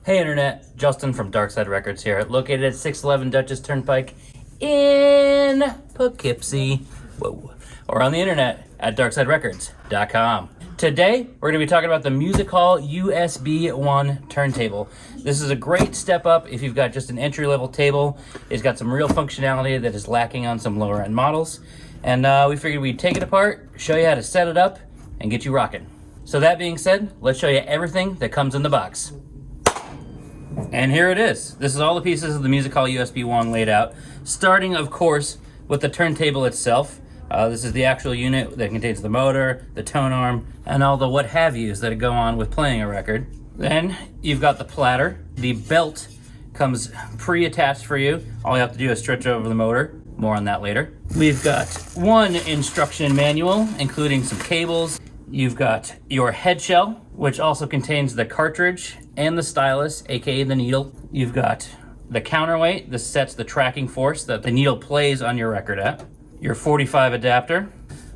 Hey Internet, Justin from Darkside Records here, located at 611 Dutchess Turnpike in Poughkeepsie. Whoa. Or on the internet at darksiderecords.com. Today, we're going to be talking about the Music Hall USB-1 turntable. This is a great step up if you've got just an entry-level table. It's got some real functionality that is lacking on some lower-end models. And we figured we'd take it apart, show you how to set it up, and get you rocking. So that being said, let's show you everything that comes in the box. And here it is. This is all the pieces of the Music Hall USB-1 laid out, starting, of course, with the turntable itself. This is the actual unit that contains the motor, the tone arm, and all the what-have-yous that go on with playing a record. Then you've got the platter. The belt comes pre-attached for you. All you have to do is stretch over the motor. More on that later. We've got one instruction manual, including some cables. You've got your head shell, which also contains the cartridge and the stylus, aka the needle. You've got the counterweight. This sets the tracking force that the needle plays on your record at. Your 45 adapter,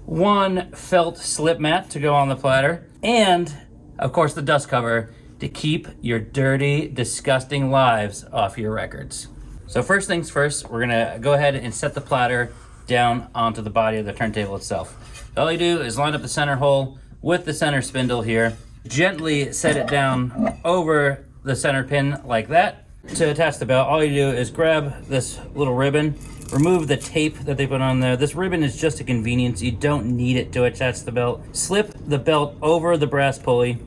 one felt slip mat to go on the platter, and of course the dust cover to keep your dirty, disgusting lives off your records. So first things first, we're gonna go ahead and set the platter down onto the body of the turntable itself. All you do is line up the center hole with the center spindle here, gently set it down over the center pin like that. To attach the belt, all you do is grab this little ribbon, remove the tape that they put on there. This ribbon is just a convenience. You don't need it to attach the belt. Slip the belt over the brass pulley.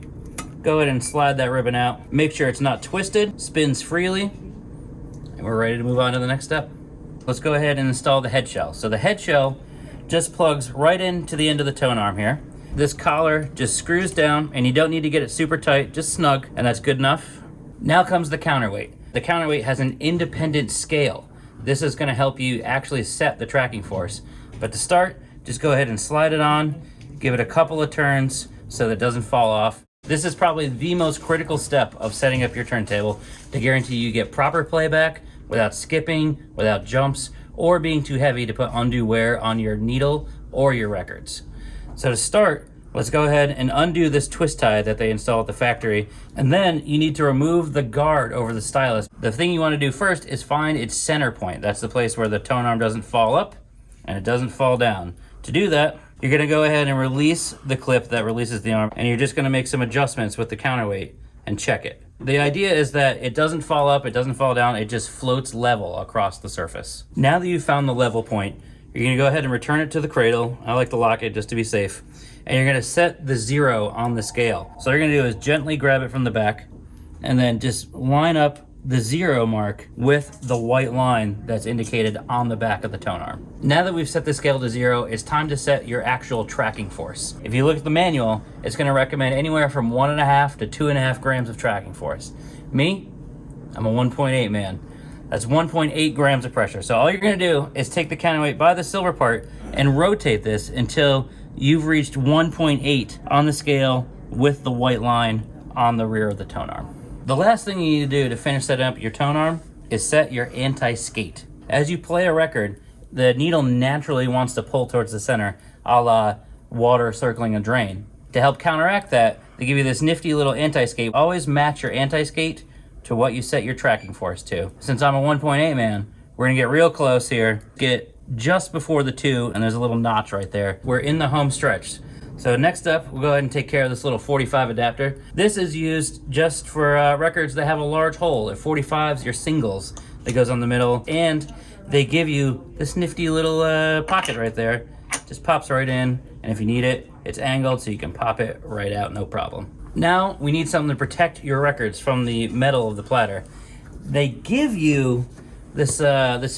Go ahead and slide that ribbon out. Make sure it's not twisted, spins freely, and we're ready to move on to the next step. Let's go ahead and install the head shell. So the head shell just plugs right into the end of the tone arm here. This collar just screws down, and you don't need to get it super tight, just snug, and that's good enough. Now comes the counterweight. The counterweight has an independent scale. This is going to help you actually set the tracking force. But to start, just go ahead and slide it on, give it a couple of turns so that it doesn't fall off. This is probably the most critical step of setting up your turntable to guarantee you get proper playback without skipping, without jumps, or being too heavy to put undue wear on your needle or your records. So to start, let's go ahead and undo this twist tie that they install at the factory, and then you need to remove the guard over the stylus. The thing you want to do first is find its center point. That's the place where the tone arm doesn't fall up and it doesn't fall down. To do that, you're going to go ahead and release the clip that releases the arm, and you're just going to make some adjustments with the counterweight and check it. The idea is that it doesn't fall up, it doesn't fall down, it just floats level across the surface. Now that you've found the level point, you're going to go ahead and return it to the cradle. I like to lock it just to be safe. And you're going to set the 0 on the scale. So what you're going to do is gently grab it from the back and then just line up the 0 mark with the white line that's indicated on the back of the tone arm. Now that we've set the scale to 0, it's time to set your actual tracking force. If you look at the manual, it's going to recommend anywhere from 1.5 to 2.5 grams of tracking force. Me, I'm a 1.8 man. That's 1.8 grams of pressure. So all you're going to do is take the counterweight by the silver part and rotate this until you've reached 1.8 on the scale with the white line on the rear of the tone arm. The last thing you need to do to finish setting up your tone arm is set your anti-skate. As you play a record, the needle naturally wants to pull towards the center, a la water circling a drain. To help counteract that, they give you this nifty little anti-skate. Always match your anti-skate to what you set your tracking force to. Since I'm a 1.8 man, we're gonna get real close here, get just before the 2, and there's a little notch right there. We're in the home stretch. So next up, we'll go ahead and take care of this little 45 adapter. This is used just for records that have a large hole. At 45s, your singles that goes on the middle, and they give you this nifty little pocket right there. Just pops right in, and if you need it, it's angled so you can pop it right out, no problem. Now, we need something to protect your records from the metal of the platter. They give you this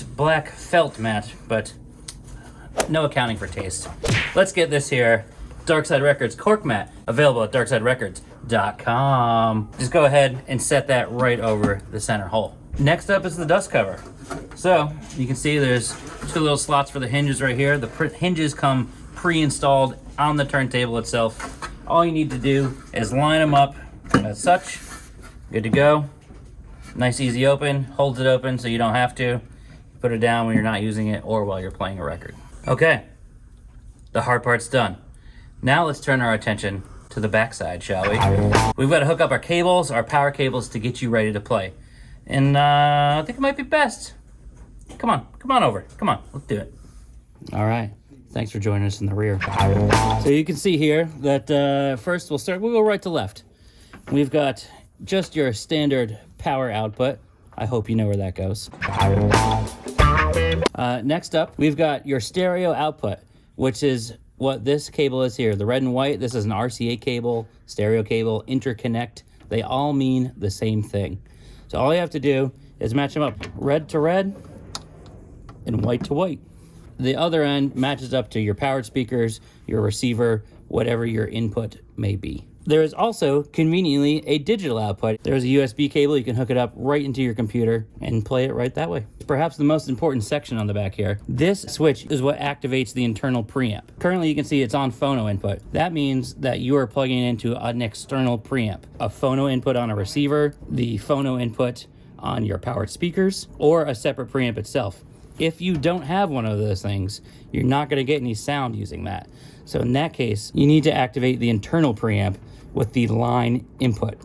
black felt mat, but no accounting for taste. Let's get this here Darkside Records cork mat, available at darksiderecords.com. Just go ahead and set that right over the center hole. Next up is the dust cover. So you can see there's 2 little slots for the hinges right here. The hinges come pre-installed on the turntable itself. All you need to do is line them up as such. Good to go. Nice easy open, holds it open so you don't have to. Put it down when you're not using it or while you're playing a record. Okay, the hard part's done. Now let's turn our attention to the backside, shall we? We've got to hook up our cables, our power cables, to get you ready to play. And I think it might be best. Come on over. Come on, let's do it. All right, thanks for joining us in the rear. So you can see here that first we'll go right to left. We've got just your standard power output. I hope you know where that goes. Next up, we've got your stereo output, which is what this cable is here. The red and white, this is an RCA cable, stereo cable, interconnect. They all mean the same thing. So all you have to do is match them up red to red and white to white. The other end matches up to your powered speakers, your receiver, whatever your input may be. There is also, conveniently, a digital output. There's a USB cable. You can hook it up right into your computer and play it right that way. Perhaps the most important section on the back here. This switch is what activates the internal preamp. Currently, you can see it's on phono input. That means that you are plugging into an external preamp. A phono input on a receiver, the phono input on your powered speakers, or a separate preamp itself. If you don't have one of those things, you're not going to get any sound using that. So in that case, you need to activate the internal preamp with the line input.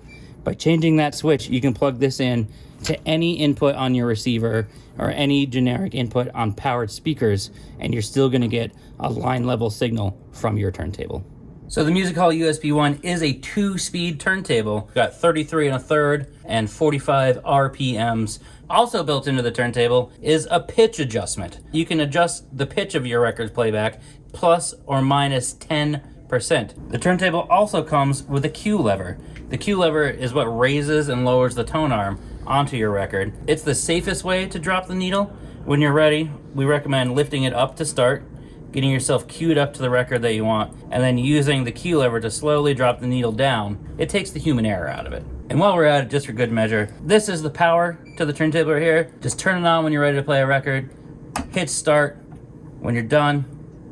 By changing that switch, you can plug this in to any input on your receiver or any generic input on powered speakers, and you're still going to get a line level signal from your turntable. So the Music Hall USB-1 is a 2-speed turntable. Got 33 1/3 and 45 RPMs. Also built into the turntable is a pitch adjustment. You can adjust the pitch of your record's playback plus or minus 10%. The turntable also comes with a Q lever. The Q lever is what raises and lowers the tone arm onto your record. It's the safest way to drop the needle. When you're ready, we recommend lifting it up to start, getting yourself cued up to the record that you want, and then using the Q lever to slowly drop the needle down. It takes the human error out of it. And while we're at it, just for good measure, this is the power to the turntable right here. Just turn it on when you're ready to play a record, hit start. When you're done,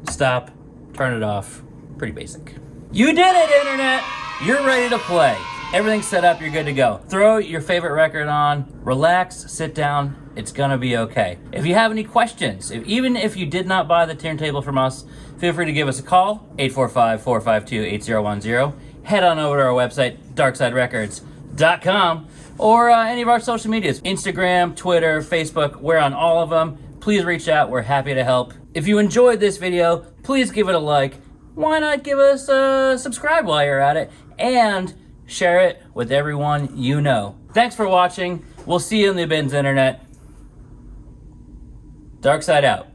stop, turn it off. Pretty basic. You did it, Internet! You're ready to play. Everything's set up, you're good to go. Throw your favorite record on, relax, sit down, it's gonna be okay. If you have any questions, even if you did not buy the turntable from us, feel free to give us a call, 845-452-8010. Head on over to our website, darksiderecords.com, or any of our social medias, Instagram, Twitter, Facebook, we're on all of them. Please reach out, we're happy to help. If you enjoyed this video, please give it a like. Why not give us a subscribe while you're at it, and share it with everyone you know. Thanks for watching. We'll see you in the bins, Internet. Darkside out.